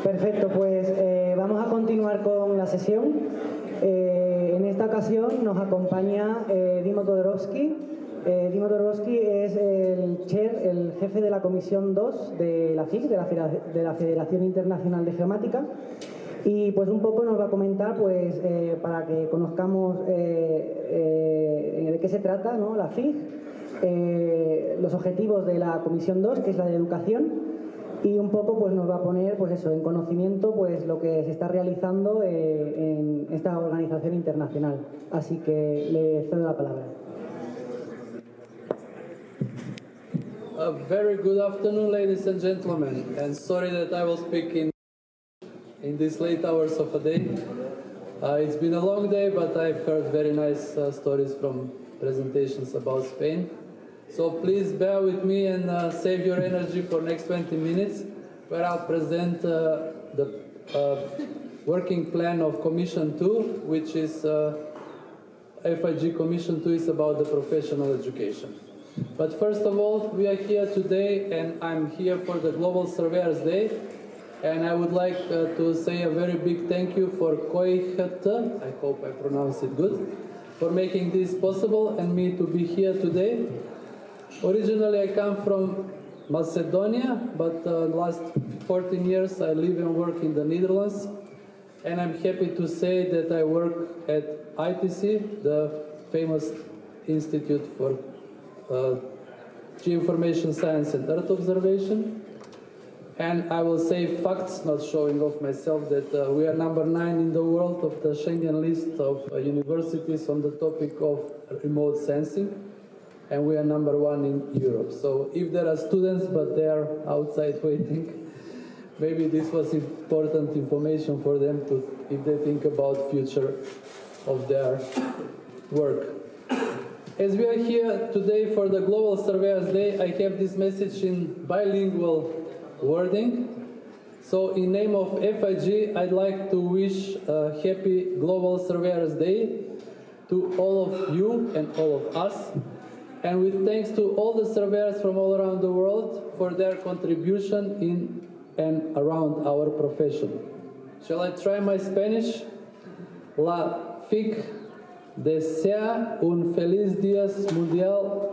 Perfecto, pues vamos a continuar con la sesión. En esta ocasión nos acompaña Dimo Todorosvki. Dimo Todorosvki es el jefe de la Comisión 2 de la FIG, de la Federación Internacional de Geomática. Y pues un poco nos va a comentar, pues para que conozcamos de qué se trata, ¿no?, la FIG, los objetivos de la Comisión 2, que es la de educación, y un poco pues nos va a poner pues eso, en conocimiento, pues lo que se está realizando en esta organización internacional. Así que le cedo la palabra. A very good afternoon, ladies and gentlemen, and sorry that I will speak in these late hours of the day. It's been a long day, but I've heard very nice stories from presentations about Spain. So please bear with me and save your energy for next 20 minutes, where I'll present the working plan of Commission 2, which is FIG Commission 2 is about the professional education. But first of all, we are here today, and I'm here for the Global Surveyors Day. And I would like to say a very big thank you for Koihet, I hope I pronounce it good, for making this possible and me to be here today. Originally, I come from Macedonia, but the last 14 years I live and work in the Netherlands. And I'm happy to say that I work at ITC, the famous Institute for Geoinformation Science and Earth Observation. And I will say facts, not showing off myself, that we are number 9 in the world of the Schengen list of universities on the topic of remote sensing. And we are number 1 in Europe. So if there are students, but they are outside waiting, maybe this was important information for them to, if they think about future of their work. As we are here today for the Global Surveyors Day, I have this message in bilingual wording. So in name of FIG, I'd like to wish a happy Global Surveyors Day to all of you and all of us. And with thanks to all the surveyors from all around the world for their contribution in and around our profession. Shall I try my Spanish? La FIG desea un feliz días mundial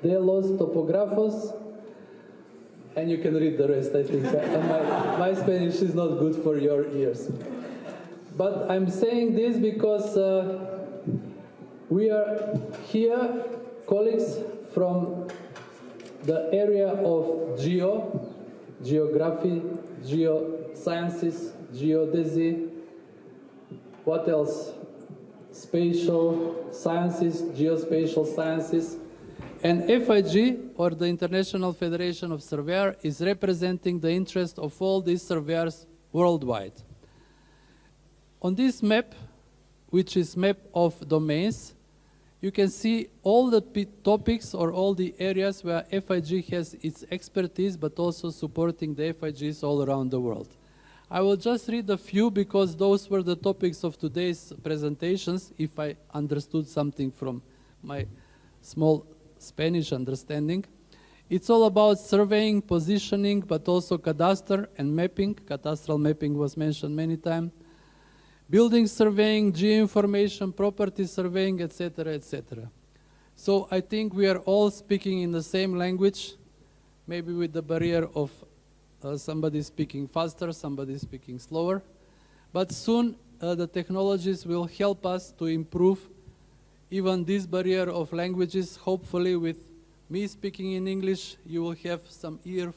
de los topógrafos. And you can read the rest, I think. My Spanish is not good for your ears. But I'm saying this because we are here, colleagues from the area of geography, geosciences, geodesy, what else? Spatial sciences, geospatial sciences. And FIG, or the International Federation of Surveyors, is representing the interest of all these surveyors worldwide. On this map, which is map of domains, you can see all the topics or all the areas where FIG has its expertise, but also supporting the FIGs all around the world. I will just read a few because those were the topics of today's presentations, if I understood something from my small Spanish understanding. It's all about surveying, positioning, but also cadastre and mapping. Cadastral mapping was mentioned many times. Building surveying, geoinformation, property surveying, etc., etc. So I think we are all speaking in the same language, maybe with the barrier of somebody speaking faster, somebody speaking slower. But soon the technologies will help us to improve even this barrier of languages. Hopefully with me speaking in English, you will have some ear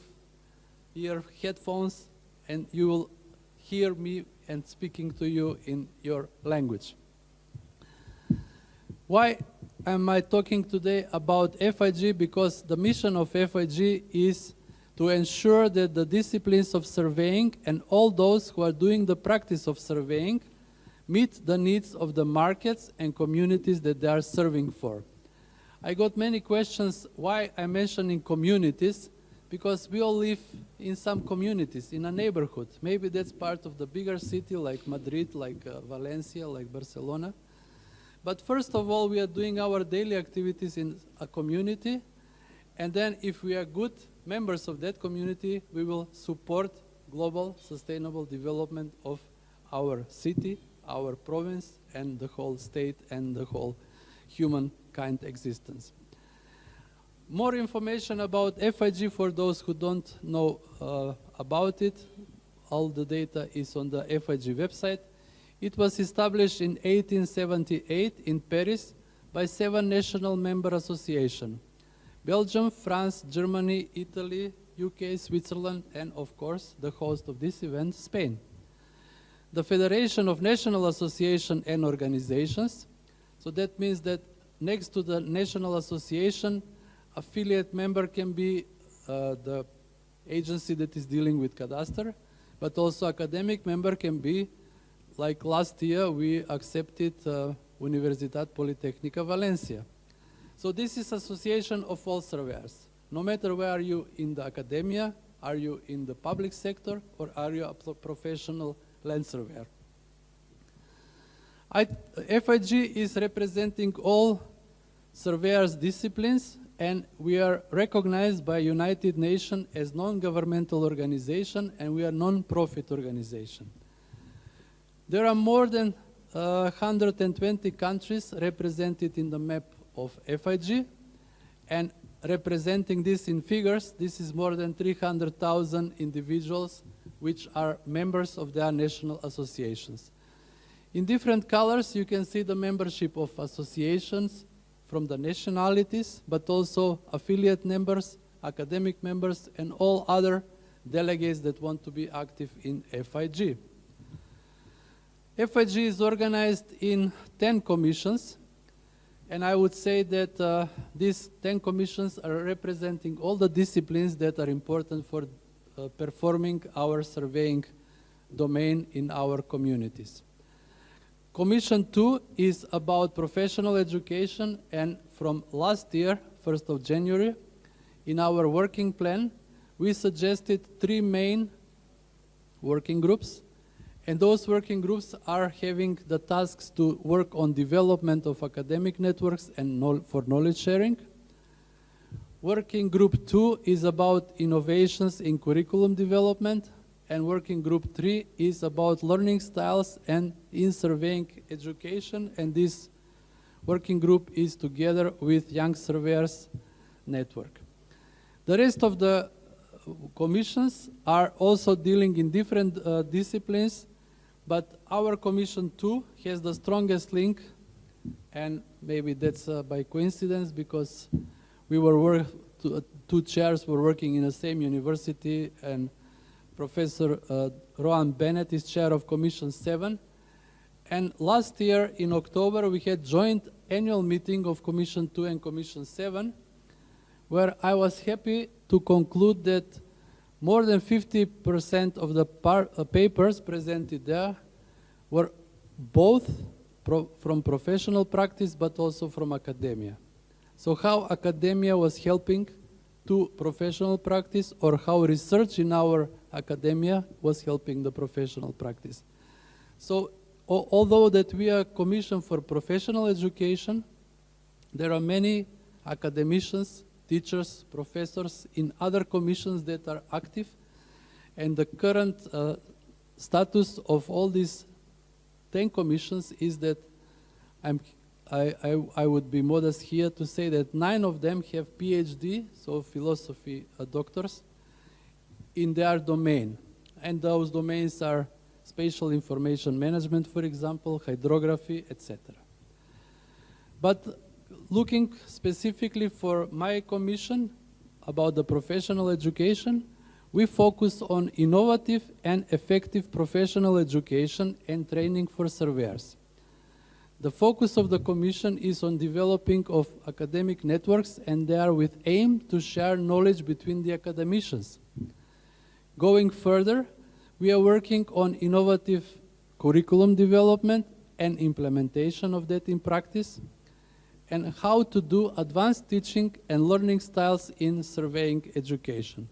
headphones and you will hear me and speaking to you in your language. Why am I talking today about FIG? Because the mission of FIG is to ensure that the disciplines of surveying and all those who are doing the practice of surveying meet the needs of the markets and communities that they are serving for. I got many questions why I'm mentioning communities, because we all live in some communities, in a neighborhood. Maybe that's part of the bigger city like Madrid, like Valencia, like Barcelona. But first of all, we are doing our daily activities in a community, and then if we are good members of that community, we will support global sustainable development of our city, our province, and the whole state and the whole humankind existence. More information about FIG for those who don't know about it. All the data is on the FIG website. It was established in 1878 in Paris by 7 national member associations: Belgium, France, Germany, Italy, UK, Switzerland, and of course, the host of this event, Spain. The Federation of National Associations and Organizations, so that means that next to the National Association, affiliate member can be the agency that is dealing with cadastre, but also academic member can be, like last year, we accepted Universitat Politecnica Valencia. So this is association of all surveyors. No matter where are you in the academia, are you in the public sector, or are you a professional land surveyor? FIG is representing all surveyors disciplines, and we are recognized by United Nations as non-governmental organization, and we are non-profit organization. There are more than 120 countries represented in the map of FIG, and representing this in figures, this is more than 300,000 individuals which are members of their national associations. In different colors, you can see the membership of associations from the nationalities, but also affiliate members, academic members, and all other delegates that want to be active in FIG. FIG is organized in 10 commissions, and I would say that these 10 commissions are representing all the disciplines that are important for performing our surveying domain in our communities. Commission 2 is about professional education, and from last year, 1st of January, in our working plan, we suggested 3 main working groups, and those working groups are having the tasks to work on development of academic networks and for knowledge sharing. Working group 2 is about innovations in curriculum development, and working group 3 is about learning styles and in surveying education, and this working group is together with Young Surveyors Network. The rest of the commissions are also dealing in different disciplines, but our Commission 2 has the strongest link, and maybe that's by coincidence, because we were two chairs were working in the same university, and Professor Rohan Bennett is chair of Commission 7. And last year in October, we had joint annual meeting of Commission 2 and Commission 7, where I was happy to conclude that more than 50% of the papers presented there were both from professional practice, but also from academia. So how academia was helping to professional practice, or how research in our academia was helping the professional practice. So although that we are commissioned for professional education, there are many academicians, teachers, professors in other commissions that are active, and the current status of all these 10 commissions is that I would be modest here to say that 9 of them have PhD, so philosophy doctors, in their domain. And those domains are spatial information management, for example, hydrography, etc. But looking specifically for my commission about the professional education, we focus on innovative and effective professional education and training for surveyors. The focus of the Commission is on developing of academic networks, and they are with aim to share knowledge between the academicians. Going further, we are working on innovative curriculum development and implementation of that in practice, and how to do advanced teaching and learning styles in surveying education.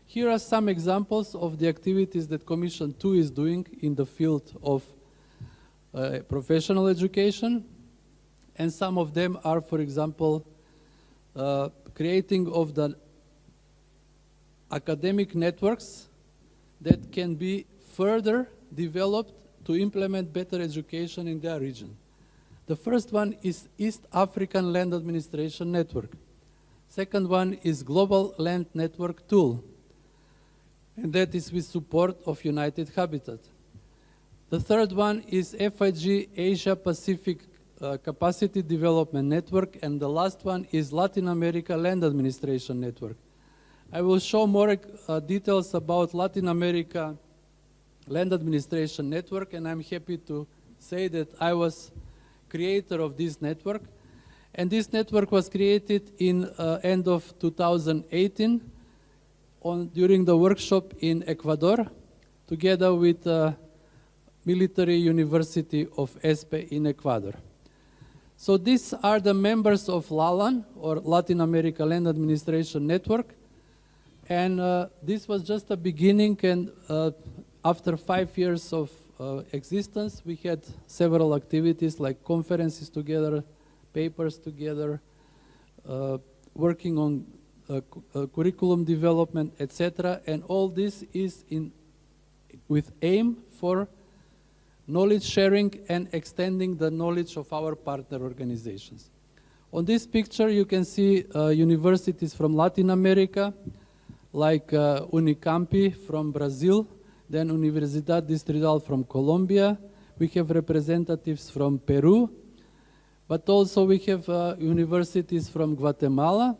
Here are some examples of the activities that Commission 2 is doing in the field of professional education, and some of them are, for example, creating of the academic networks that can be further developed to implement better education in their region. The first one is East African Land Administration Network. Second one is Global Land Network Tool, and that is with support of United Habitat. The third one is FIG Asia Pacific Capacity Development Network, and the last one is Latin America Land Administration Network. I will show more details about Latin America Land Administration Network, and I'm happy to say that I was creator of this network. And this network was created in end of 2018 during the workshop in Ecuador, together with Military University of ESPE in Ecuador. So these are the members of LALAN, or Latin America Land Administration Network. And this was just a beginning, and after 5 years of existence, we had several activities like conferences together, papers together, working on curriculum development, etc. And all this is with aim for knowledge sharing and extending the knowledge of our partner organizations. On this picture, you can see universities from Latin America, like Unicamp from Brazil, then Universidad Distrital from Colombia. We have representatives from Peru, but also we have universities from Guatemala,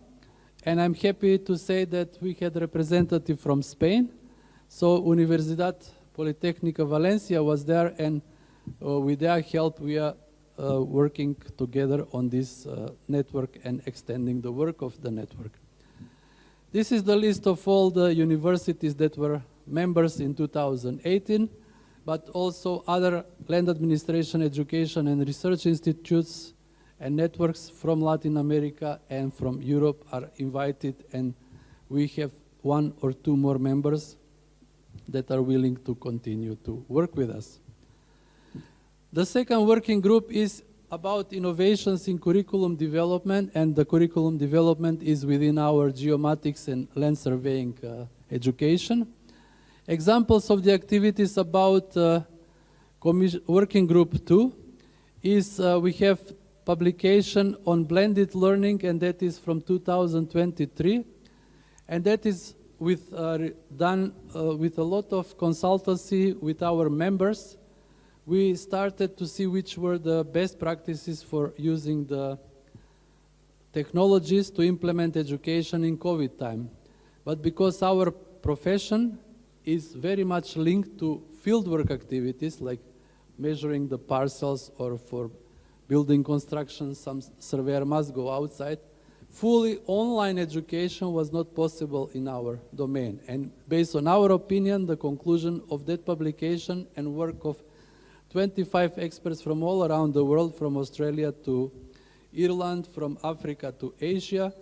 and I'm happy to say that we had representative from Spain. So Universidad Politécnica Valencia was there, and with their help we are working together on this network and extending the work of the network. This is the list of all the universities that were members in 2018, but also other land administration, education, and research institutes and networks from Latin America and from Europe are invited, and we have 1 or 2 more members that are willing to continue to work with us. The second working group is about innovations in curriculum development, and the curriculum development is within our geomatics and land surveying education. Examples of the activities about working group 2 is we have publication on blended learning, and that is from 2023, and that is done with a lot of consultancy with our members. We started to see which were the best practices for using the technologies to implement education in COVID time. But because our profession is very much linked to fieldwork activities like measuring the parcels, or for building construction, some surveyor must go outside. Fully online education was not possible in our domain. And based on our opinion, the conclusion of that publication and work of 25 experts from all around the world, from Australia to Ireland, from Africa to Asia,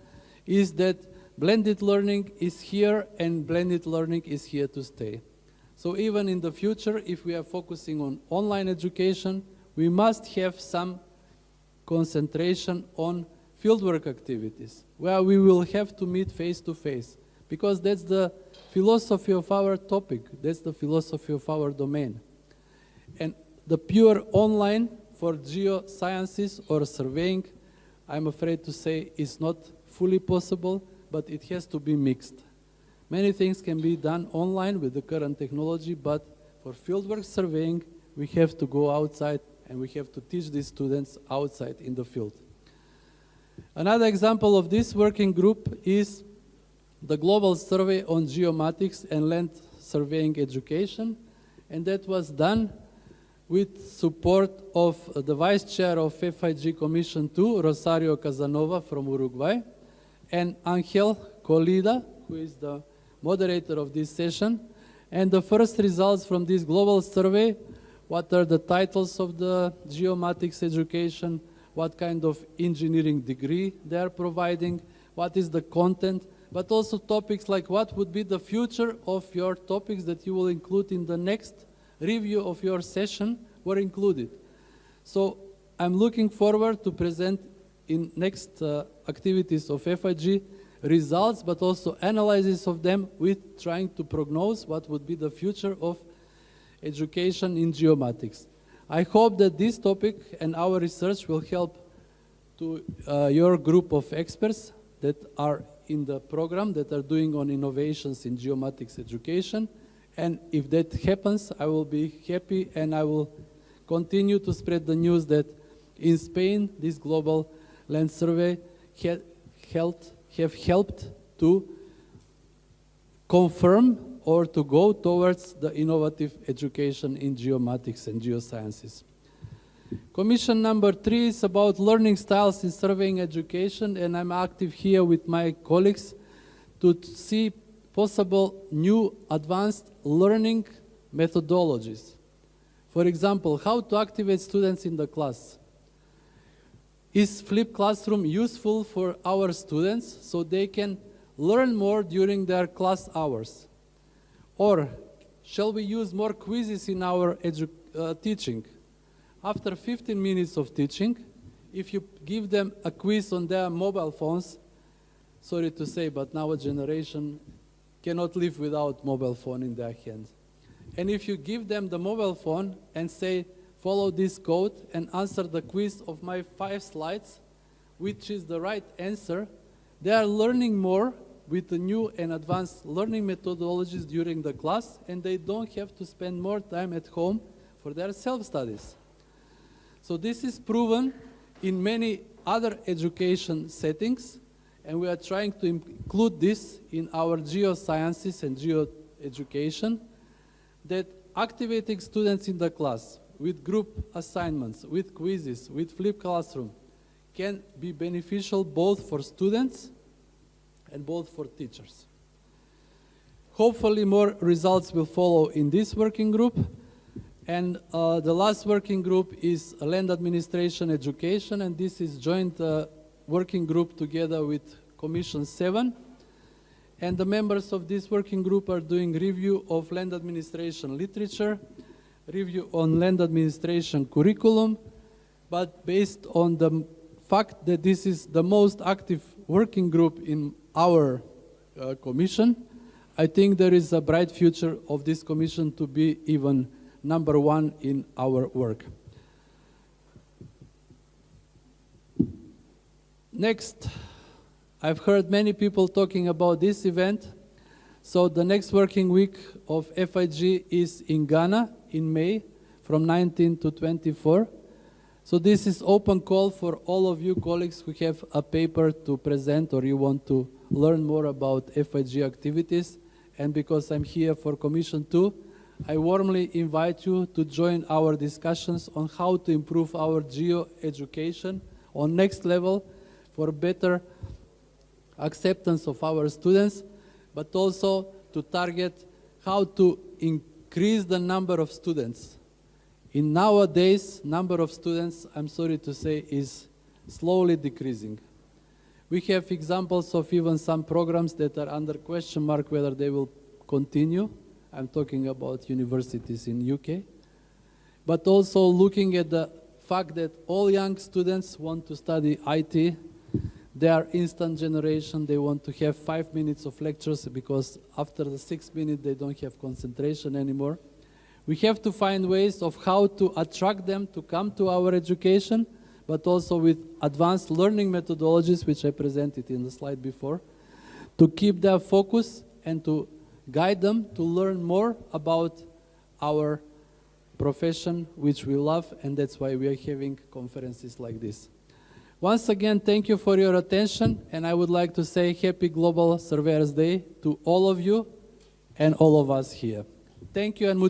is that blended learning is here, and blended learning is here to stay. So even in the future, if we are focusing on online education, we must have some concentration on fieldwork activities, where we will have to meet face to face, because that's the philosophy of our topic, that's the philosophy of our domain. And the pure online for geosciences or surveying, I'm afraid to say, is not fully possible, but it has to be mixed. Many things can be done online with the current technology, but for fieldwork surveying, we have to go outside, and we have to teach these students outside in the field. Another example of this working group is the Global Survey on Geomatics and Land Surveying Education, and that was done with support of the Vice Chair of FIG Commission 2, Rosario Casanova from Uruguay, and Angel Colida, who is the moderator of this session. And the first results from this global survey, what are the titles of the geomatics education, what kind of engineering degree they are providing, what is the content, but also topics like what would be the future of your topics that you will include in the next review of your session were included. So I'm looking forward to present in next activities of FIG results, but also analysis of them with trying to prognose what would be the future of education in geomatics. I hope that this topic and our research will help to your group of experts that are in the program that are doing on innovations in geomatics education. And if that happens, I will be happy and I will continue to spread the news that in Spain, this global land survey have helped to confirm or to go towards the innovative education in geomatics and geosciences. Commission number 3 is about learning styles in surveying education, and I'm active here with my colleagues to see possible new advanced learning methodologies. For example, how to activate students in the class. Is flipped classroom useful for our students so they can learn more during their class hours? Or shall we use more quizzes in our teaching? After 15 minutes of teaching, if you give them a quiz on their mobile phones, sorry to say, but now a generation cannot live without mobile phone in their hands. And if you give them the mobile phone and say, follow this code and answer the quiz of my 5 slides, which is the right answer, they are learning more with the new and advanced learning methodologies during the class, and they don't have to spend more time at home for their self-studies. So this is proven in many other education settings, and we are trying to include this in our geosciences and geoeducation, that activating students in the class with group assignments, with quizzes, with flipped classroom can be beneficial both for students and both for teachers. Hopefully more results will follow in this working group. And the last working group is Land Administration Education, and this is joint working group together with Commission 7. And the members of this working group are doing review of land administration literature, review on land administration curriculum, but based on the fact that this is the most active working group in our commission, I think there is a bright future of this commission to be even number 1 in our work. Next, I've heard many people talking about this event. So the next working week of FIG is in Ghana in May from 19 to 24. So this is open call for all of you colleagues who have a paper to present or you want to learn more about FIG activities. And because I'm here for Commission 2, I warmly invite you to join our discussions on how to improve our geo-education on next level for better acceptance of our students, but also to target how to increase the number of students. In nowadays, number of students, I'm sorry to say, is slowly decreasing. We have examples of even some programs that are under question mark whether they will continue. I'm talking about universities in UK. But also looking at the fact that all young students want to study IT. They are instant generation. They want to have 5 minutes of lectures because after the 6 minutes they don't have concentration anymore. We have to find ways of how to attract them to come to our education, but also with advanced learning methodologies, which I presented in the slide before, to keep their focus and to guide them to learn more about our profession, which we love, and that's why we are having conferences like this. Once again, thank you for your attention, and I would like to say Happy Global Surveyors Day to all of you and all of us here. Thank you and